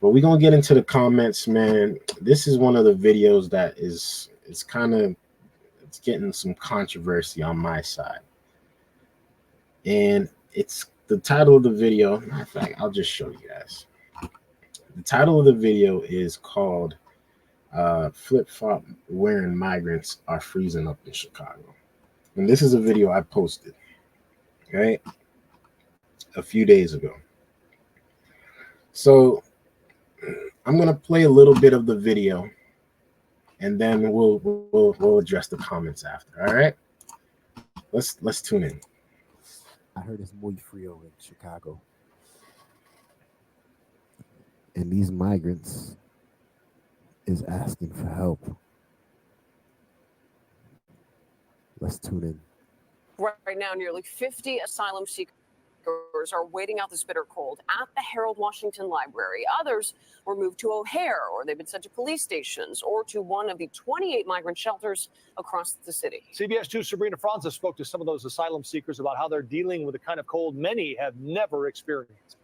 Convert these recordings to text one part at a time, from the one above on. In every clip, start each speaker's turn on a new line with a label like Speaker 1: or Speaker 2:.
Speaker 1: But we're gonna get into the comments, man. This is one of the videos that it's getting some controversy on my side. And it's the title of the video. Matter of fact, I'll just show you guys. The title of the video is called Flip-Flop Wearing Migrants Are Freezing Up in Chicago. And this is a video I posted, right, a few days ago. So I'm gonna play a little bit of the video, and then we'll address the comments after. All right, let's tune in.
Speaker 2: I heard it's muy frio in Chicago, and these migrants is asking for help. Let's tune in.
Speaker 3: Right now, nearly 50 asylum seekers are waiting out this bitter cold at the Harold Washington Library. Others were moved to O'Hare, or they've been sent to police stations, or to one of the 28 migrant shelters across the city.
Speaker 4: CBS 2's Sabrina Franza spoke to some of those asylum seekers about how they're dealing with the kind of cold many have never experienced.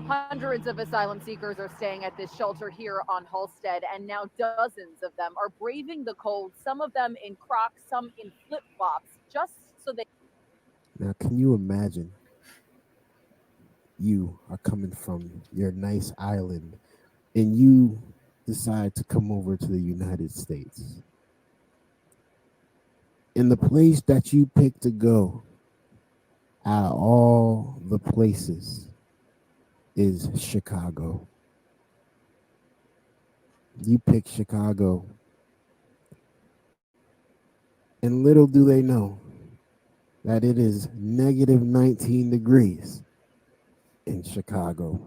Speaker 5: Hundreds of asylum seekers are staying at this shelter here on Halsted, and now dozens of them are braving the cold, some of them in Crocs, some in flip-flops, just so they...
Speaker 2: Now, can you imagine you are coming from your nice island and you decide to come over to the United States? And the place that you pick to go out of all the places is Chicago. You pick Chicago. And little do they know that it is negative 19 degrees in Chicago.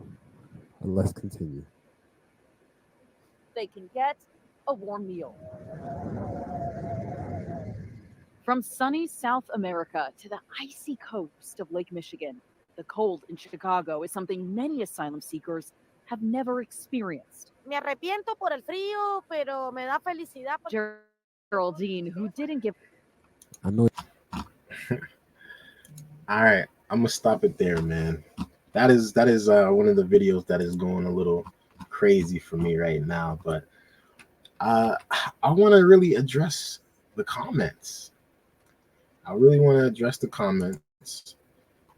Speaker 2: Let's continue.
Speaker 5: They can get a warm meal. From sunny South America to the icy coast of Lake Michigan, the cold in Chicago is something many asylum seekers have never experienced.
Speaker 6: Me arrepiento por el frío, pero me da felicidad.
Speaker 5: Geraldine, who didn't give...
Speaker 2: I know.
Speaker 1: All right, I'm gonna stop it there, man. That is one of the videos that is going a little crazy for me right now. But I want to really address the comments. I really want to address the comments,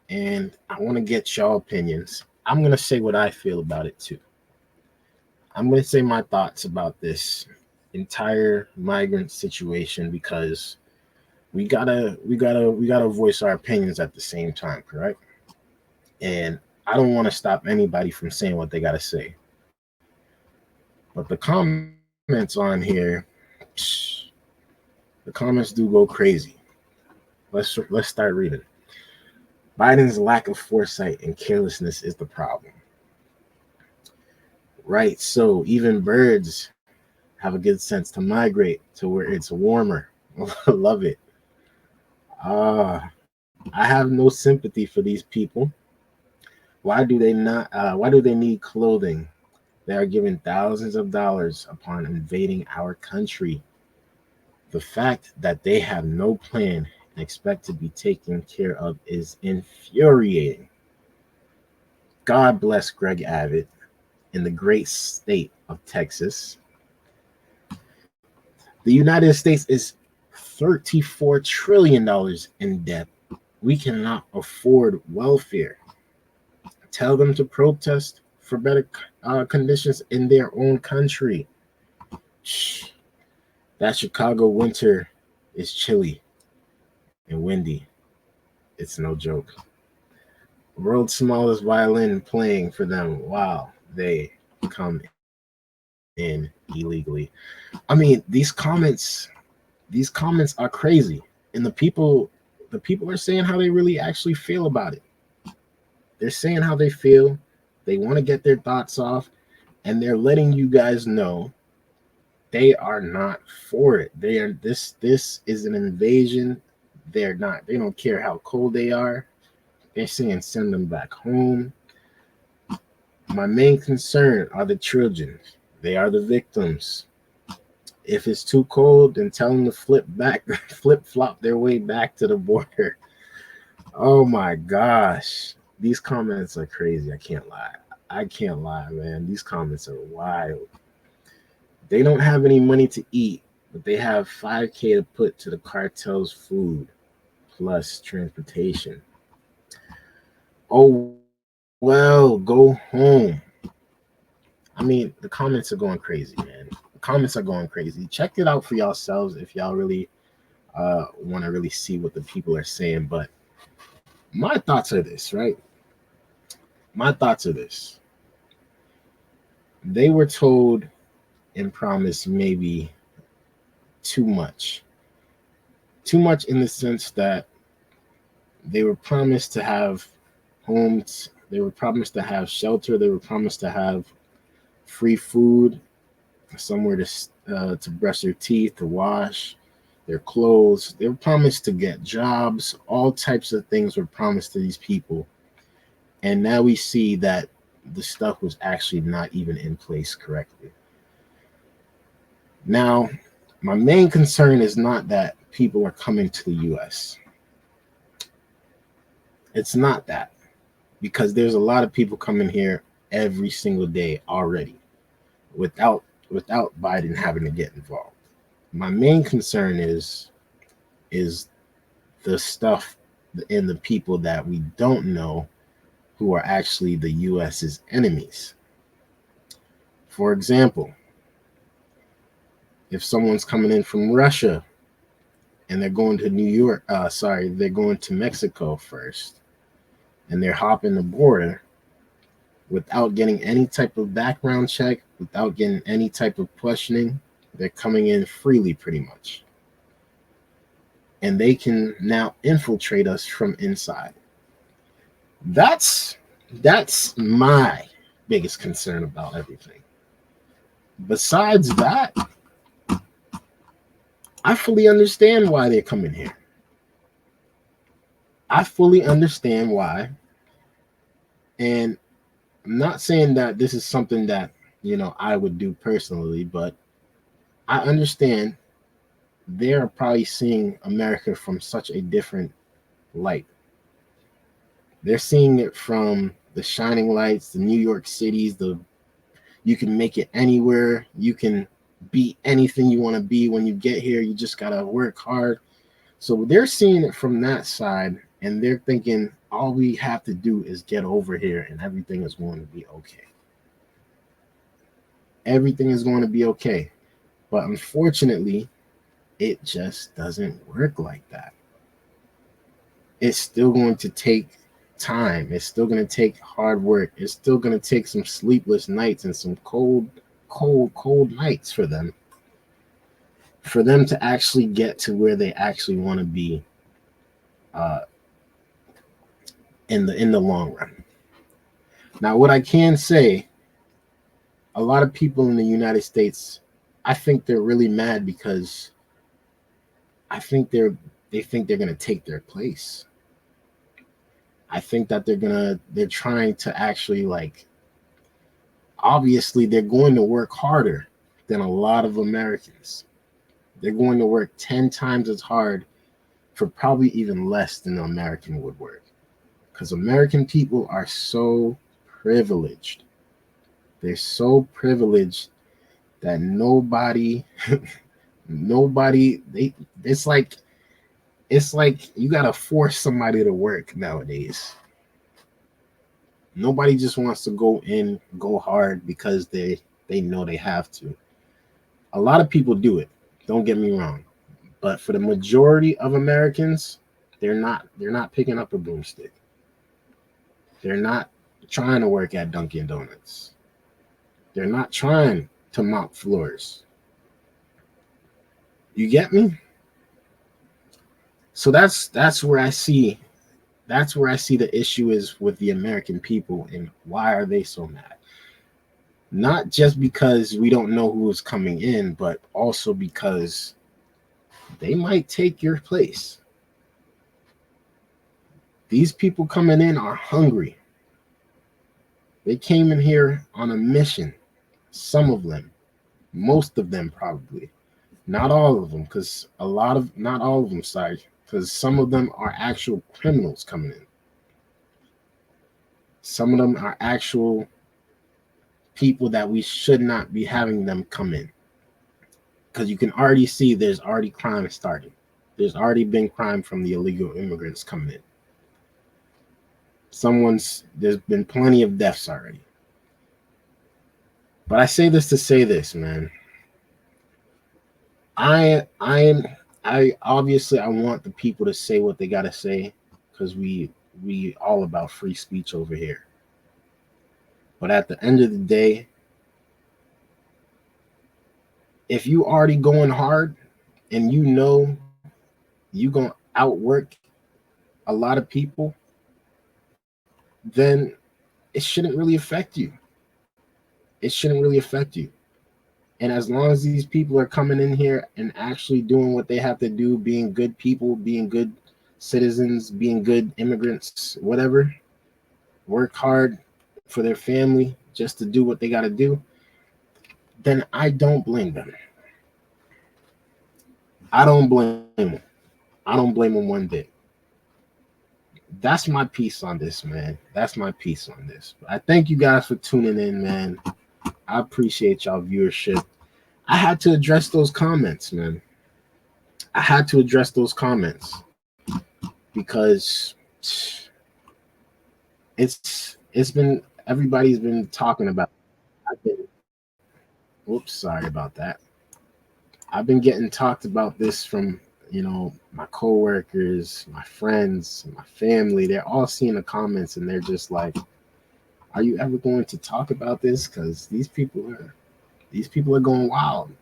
Speaker 1: and I want to get y'all opinions. I'm gonna say what I feel about it too. I'm gonna say my thoughts about this entire migrant situation, because we gotta voice our opinions at the same time, correct? And I don't want to stop anybody from saying what they gotta say. But the comments on here, the comments do go crazy. Let's start reading. Biden's lack of foresight and carelessness is the problem. Right, so even birds have a good sense to migrate to where it's warmer. Love it. I have no sympathy for these people. Why do they need clothing? They are given thousands of dollars upon invading our country. The fact that they have no plan and expect to be taken care of is infuriating. God bless Greg Abbott in the great state of Texas. The United States is $34 trillion in debt. We cannot afford welfare. Tell them to protest for better conditions in their own country. Shh. That Chicago winter is chilly and windy. It's no joke. World's smallest violin playing for them while they come in illegally. I mean, these comments are crazy, and the people are saying how they really actually feel about it. They're saying how they feel. They want to get their thoughts off, and they're letting you guys know they are not for it. This is an invasion. They don't care how cold they are. They're saying send them back home. My main concern are the children. They are the victims. If it's too cold, then tell them to flip-flop their way back to the border. Oh my gosh. These comments are crazy. I can't lie. I can't lie, man. These comments are wild. They don't have any money to eat, but they have $5K to put to the cartel's food plus transportation. Oh, well, go home. I mean, the comments are going crazy, man. The comments are going crazy. Check it out for yourselves if y'all really want to really see what the people are saying. But my thoughts are this, right? My thoughts are this. They were told and promised maybe too much. Too much in the sense that they were promised to have homes, they were promised to have shelter, they were promised to have free food, somewhere to brush their teeth, to wash their clothes. They were promised to get jobs. All types of things were promised to these people. And now we see that the stuff was actually not even in place correctly. Now, my main concern is not that people are coming to the US. It's not that, because there's a lot of people coming here every single day already without Biden having to get involved. My main concern is the stuff and the people that we don't know who are actually the US's enemies. For example, if someone's coming in from Russia and they're going to they're going to Mexico first, and they're hopping the border without getting any type of background check, without getting any type of questioning, they're coming in freely pretty much. And they can now infiltrate us from inside. That's my biggest concern about everything. Besides that, I fully understand why they're coming here. I fully understand why. And I'm not saying that this is something that, I would do personally, but I understand they're probably seeing America from such a different light. They're seeing it from the shining lights, the New York cities, you can make it anywhere. You can be anything you want to be when you get here. You just got to work hard. So they're seeing it from that side, and they're thinking all we have to do is get over here and everything is going to be okay. Everything is going to be okay. But unfortunately, it just doesn't work like that. It's still going to take time. It's still going to take hard work. It's still going to take some sleepless nights and some cold nights for them to actually get to where they actually want to be in the long run. Now, what I can say, a lot of people in the United States, I think they're really mad because I think they think they're going to take their place. I think that they're trying to actually, obviously they're going to work harder than a lot of Americans. They're going to work 10 times as hard for probably even less than an American would work. Because American people are so privileged. They're so privileged that it's like you gotta force somebody to work nowadays. Nobody just wants to go hard because they know they have to. A lot of people do it, don't get me wrong, but for the majority of Americans, they're not picking up a broomstick. They're not trying to work at Dunkin' Donuts. They're not trying to mop floors. You get me? So that's where I see the issue is with the American people, and why are they so mad? Not just because we don't know who is coming in, but also because they might take your place. These people coming in are hungry. They came in here on a mission. Some of them, most of them probably. Not all of them, because not all of them, sorry, because some of them are actual criminals coming in. Some of them are actual people that we should not be having them come in, because you can already see there's already crime starting. There's already been crime from the illegal immigrants coming in. There's been plenty of deaths already. But I say this to say this, man. I obviously I want the people to say what they gotta say, because we all about free speech over here. But at the end of the day, if you already going hard and you know you gonna outwork a lot of people, then it shouldn't really affect you. It shouldn't really affect you. And as long as these people are coming in here and actually doing what they have to do, being good people, being good citizens, being good immigrants, whatever, work hard for their family just to do what they got to do, then I don't blame them. I don't blame them. I don't blame them one bit. That's my piece on this, man. That's my piece on this. I thank you guys for tuning in, man. I appreciate y'all viewership. I had to address those comments, man. I had to address those comments because it's been, everybody's been talking about it. Sorry about that. I've been getting talked about this from, my coworkers, my friends, my family. They're all seeing the comments and they're just like, are you ever going to talk about this? Because these people are going wild.